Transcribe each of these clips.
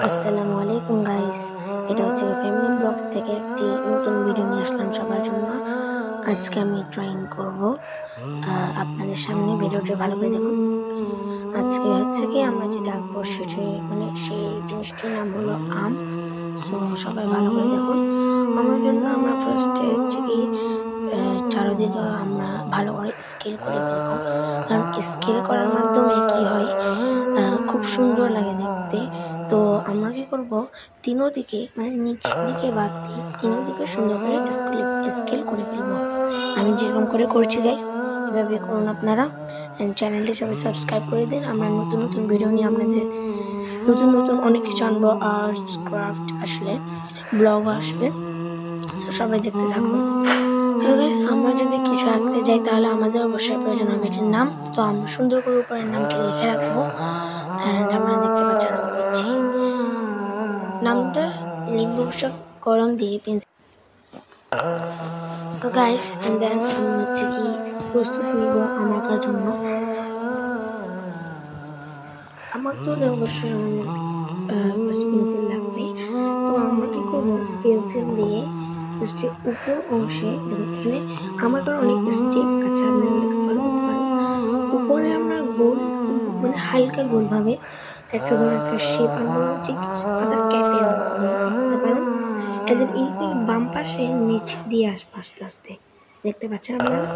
আসসালামু আলাইকুম গাইস, এটা হচ্ছে ফ্যামিলি ব্লগস থেকে একটি নতুন ভিডিও নিয়ে আসলাম সবার জন্য। আজকে আমি ড্রয়িং করব আপনাদের সামনে। ভিডিওটি ভালো করে দেখুন। আজকে হচ্ছে কি আমরা যেটা আঁকবো সেটি সেই জিনিসটির নাম হলো আম। সো সবাই ভালো করে দেখুন। আমার জন্য আমরা ফার্স্টে হচ্ছে কি চারদিকে আমরা ভালো করে স্কেল করে ফেলবো, কারণ স্কেল করার মাধ্যমে কি হয়, খুব সুন্দর লাগে দেখতে। তো আমরা কি করবো, তিনো দিকে নিচ দিকে বাদ দিয়ে তিনো দিকে সুন্দর করে স্কেল করে ফেলবো। আমি যেরকম করে করছি গাইস, এভাবে করুন আপনারা। চ্যানেলটি সবাই সাবস্ক্রাইব করে দিন। আমরা নতুন নতুন ভিডিও নিয়ে আপনাদের নতুন নতুন অনেক কিছু আনবো। আর্টস ক্রাফট আসলে ব্লগ আসবে, সবাই দেখতে থাকুন। তো গাইস, আমরা যদি কিছু আঁকতে যাই তাহলে আমাদের অবশ্যই প্রয়োজন হবে এটির নাম। তো আমরা সুন্দর করে উপরের নামটি লিখে রাখবো। অ্যান্ড আমরা দেখতে পাচ্ছেন আমি করছি, নামটা লিখবো কলম দিয়ে পেন্সিল। সো গাইস, দেন আমি হচ্ছে কি প্রস্তুতি নিব আঁকার জন্য। আমার তো অবশ্যই পেন্সিল লাগবে। তো আমরা কি করবো, পেন্সিল দিয়ে উপর অংশে দেখুন, এখানে আমার অনেক স্টেপ আছে, আপনি ওগুলোকে ফলো করতে পারেন। উপরে আমরা গোল হালকা গোলভাবে একটা শেপ আনবো, ঠিক মাথার ক্যাপের মতো আঁকতে পারেন। এদের এই দিকে বাম পাশে নিচ দিয়ে আসবো আস্তে আস্তে, দেখতে পাচ্ছেন আপনারা।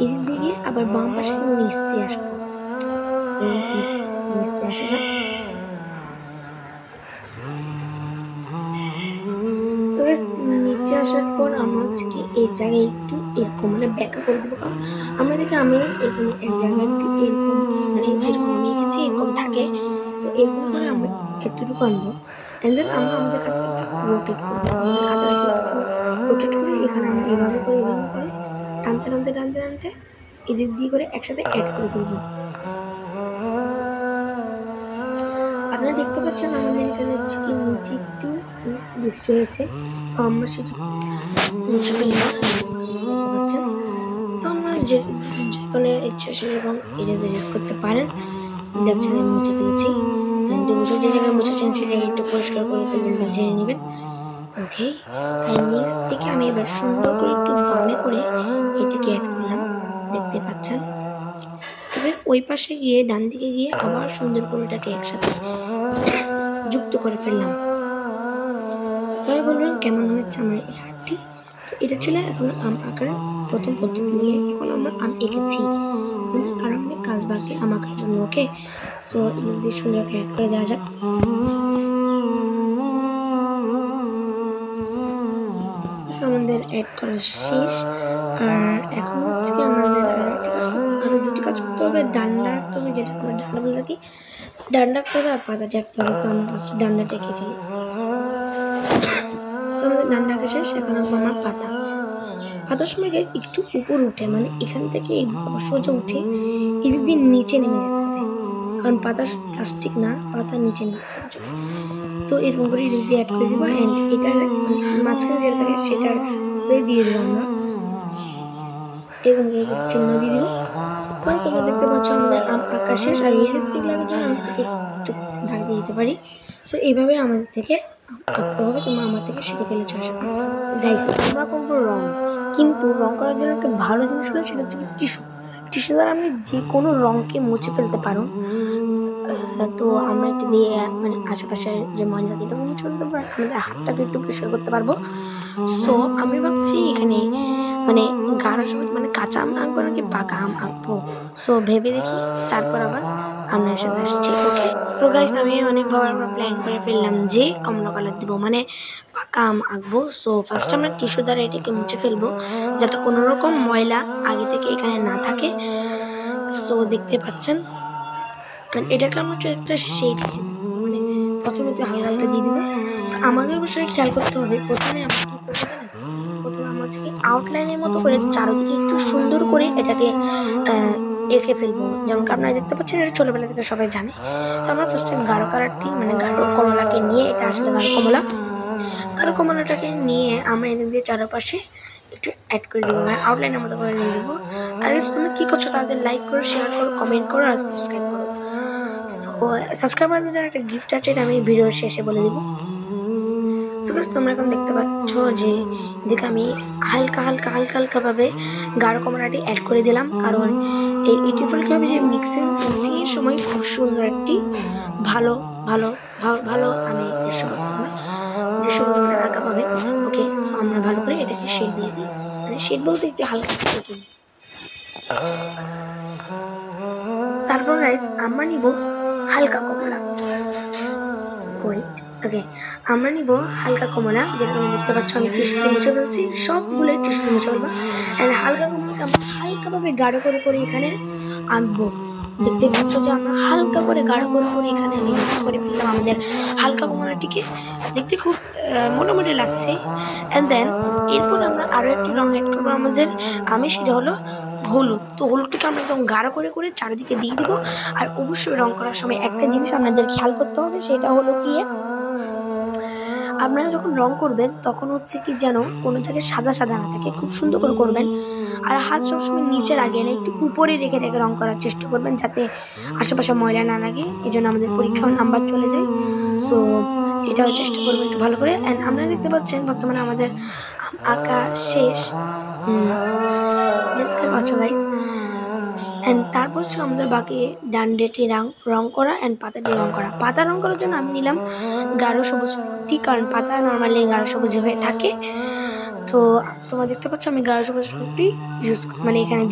এদিক দিকে আবার বাম পাশে নিচ দিয়ে আসবো। নিচ দিয়ে আসা যাক। নিচে আসার পর আমরা হচ্ছে কি এই জায়গায় একটু এরকম ব্যাকা করে দেবো, কারণ আমরা দেখি আমি এরকম এক জায়গায় একটু এরকম যেরকম আমি এঁকেছি এরকম থাকে। সো এরকম করে আমরা এতটুকু আনবো। অ্যান্ড দেন আমরা আমাদের খাতাটা একটু রোটেট করবো। আমাদের খাতাটাকে একটু রোটেট করে এখানে আমরা এভাবে করে টানতে টানতে টানতে টানতে এদিক দিয়ে করে একসাথে অ্যাড করে ফেলবো। আপনারা দেখতে পাচ্ছেন আমাদের এখানে হচ্ছে কি নিচে একটু বৃষ্টি হয়েছে, তো আমরা সেটি মুছে ফেলবো। দেখতে পাচ্ছেন, তো আমরা যে কোনো ইচ্ছা সেরকম ইরেজ করতে পারেন। দেখছেন আমি মুছে ফেলেছি। যে জায়গায় মুছেছেন সে জায়গায় একটু পরিষ্কার করে ফেলবেন বা ঝেড়ে নেবেন। ওকে, নিচ থেকে আমি এবার সুন্দর করে একটু বামে করে এটিকে অ্যাড করলাম, দেখতে পাচ্ছেন। এবার ওই পাশে গিয়ে ডান দিকে গিয়ে আবার সুন্দর করে এটাকে একসাথে যুক্ত করে ফেললাম। সবাই বলবেন কেমন হয়েছে আমার এই আর্টটি। তো এটা ছিল এখন আম আঁকার প্রথম পদ্ধতি, এখন আমরা আম এঁকেছি। আমাদের আরো অনেক কাজ বাকি আম আঁকার জন্য। ওকে, সো এগুলো দিয়ে সুন্দর করে অ্যাড করে দেওয়া যাক। আমাদের অ্যাড করা শেষ। আর এখন হচ্ছে কি আমাদের আরো দুটি কাজ করতে হবে। ডান্ডা আঁকতে হবে, যেটা আমরা ডান্ডা বলে থাকি। ডান্ডা আঁকতে হবে আর পাতাটা আঁকতে হবে। সো আমরা ফার্স্ট ডান্ডাটা এঁকে ফেলি। সো আমাদের ডান্ডা আঁকা শেষ। এখন আঁকবো আমার পাতার সময় গাইস একটু উপর উঠে, এখান থেকে সোজা উঠে এদিক দিয়ে নিচে নেমে যেতে হবে, কারণ পাতা প্লাস্টিক না, পাতা নিচে নেমে যাবে। তো এরকম করে এদিক দিয়ে অ্যাড করে দিব। অ্যান্ড এটার মাঝখানে যেটা থাকে সেটা দিয়ে দেবো আমরা, এরকম করে চিহ্ন দিয়ে দিব। সো তোমরা দেখতে পাচ্ছ আমাদের আম আঁকা শেষ। আর রিয়েলিস্টিক লাগার জন্য আমরা একটু ঢাক দিয়ে দিতে পারি। সো এইভাবে আমাদের থেকে আঁকতে হবে। তোমরা আমার থেকে শিখে ফেলেছো আশা করি। গাইস, আমরা করবো রং, কিন্তু রং করার জন্য একটা ভালো জিনিস হলো সেটা হচ্ছে টিস্যু দ্বারা আপনি যে কোনো রঙকে মুছে ফেলতে পারুন। তো আমরা একটু দিয়ে আশেপাশের যে ময়লা এটাকে মুছে ফেলতে পারবো, আমাদের হাতটাকে একটু পরিষ্কার করতে পারবো। সো আমি ভাবছি এখানে গাঢ় সবুজ কাঁচা আম আঁকবো নাকি পাকা আম আঁকবো। সো ভেবে দেখি, তারপর আবার আপনার সাথে আসছি। ওকে, তো গাইস, আমি অনেকভাবে আমরা প্ল্যান করে ফেললাম যে কমলা কালার দিব, পাকা আম আঁকবো। সো ফার্স্ট আমরা টিস্যু দ্বারা এটাকে মুছে ফেলবো, যাতে কোনো রকম ময়লা আগে থেকে এখানে না থাকে। সো দেখতে পাচ্ছেন এটাকে আমরা একটা শেড প্রথমে তো হালকা হালকা দিয়ে দিব। তো আমাদের অবশ্যই খেয়াল করতে হবে, প্রথমে আমরা কি করবো জানেন, প্রথমে আমরা হচ্ছে আউটলাইনের মতো করে চারদিকে একটু সুন্দর করে এটাকে এঁকে ফেলবো। যেমন আপনারা দেখতে পাচ্ছেন, এটা ছোটবেলা থেকে সবাই জানে। তো আমরা ফার্স্টে গাঢ় কালারটি গাঢ় কমলাকে নিয়ে, এটা আসলে গাঢ় কমলাটাকে নিয়ে আমরা এদিক দিয়ে চারপাশে একটু অ্যাড করে দেবো, আউটলাইনের মতো করে দিয়ে দেবো। আর তুমি কি করছো, তাদের লাইক করো, শেয়ার করো, কমেন্ট করো আর সাবস্ক্রাইব করো। সো সাবস্ক্রাইবারদের জন্য একটা গিফট আছে, এটা আমি ভিডিওর শেষে বলে দেবো। সো গাইস তোমরা এখন দেখতে পাচ্ছ যে এদিকে আমি হালকা হালকা হালকা হালকাভাবে গাঢ় কমলাটি অ্যাড করে দিলাম, কারণ এই টিউটোরিয়াল কী হবে যে মিক্সিংয়ের সময় খুব সুন্দর একটি ভালো ভালো ভালো আমি যে সময় আঁকা পাবে। ওকে, সো আমরা ভালো করে এটাকে শেড দিয়ে দিই, মানে শেড বলতে একটু হালকা থেকে। তারপর গাইস আমরা নিব হালকা কমলা। ওয়েট, ওকে, আমরা নিব হালকা কমলা, যেটা তুমি দেখতে পাচ্ছ আমি টিস্যুতে মুছে ফেলছি, সবগুলো টিস্যুতে মুছে ফেলবো। অ্যান্ড হালকা কমলাকে আমরা হালকাভাবে গাঢ় করে করে এখানে আঁকবো। দেখতে পাচ্ছ যে আমরা হালকা করে গাঢ় করে করে এখানে আমি মিক্স করে ফেললাম আমাদের হালকা কমলাটিকে, দেখতে খুব মোটামুটি লাগছে। অ্যান্ড দেন এরপর আমরা আরও একটি রঙ অ্যাড করবো আমাদের, আমি সেটা হলো হলুদ। তো হলুদটাকে আমরা একদম গাঢ় করে করে চারিদিকে দিয়ে দিব। আর অবশ্যই রং করার সময় একটা জিনিস আপনাদের খেয়াল করতে হবে, সেটা হলো কি আপনারা যখন রং করবেন তখন হচ্ছে কি যেন কোনো জায়গায় সাদা সাদা না থাকে, খুব সুন্দর করে করবেন। আর হাত সবসময় নিচে লাগিয়ে না, একটু উপরে রেখে রেখে রং করার চেষ্টা করবেন, যাতে আশেপাশে ময়লা না লাগে, এই জন্য আমাদের পরীক্ষার নাম্বার চলে যায়। সো এটাও চেষ্টা করবেন একটু ভালো করে। অ্যান্ড আপনারা দেখতে পাচ্ছেন বর্তমানে আমাদের আঁকা শেষ, দেখতে পাচ্ছ গাইস। অ্যান্ড তারপর হচ্ছে আমাদের বাকি ডান্ডেটি রং করা অ্যান্ড পাতাটি রং করা। পাতা রং করার জন্য আমি নিলাম গাঢ় সবুজটি, কারণ পাতা নর্মালি গাঢ় সবুজ হয়ে থাকে। তো তোমরা দেখতে পাচ্ছ আমি গাঢ় সবুজটি ইউজ মানে এখানে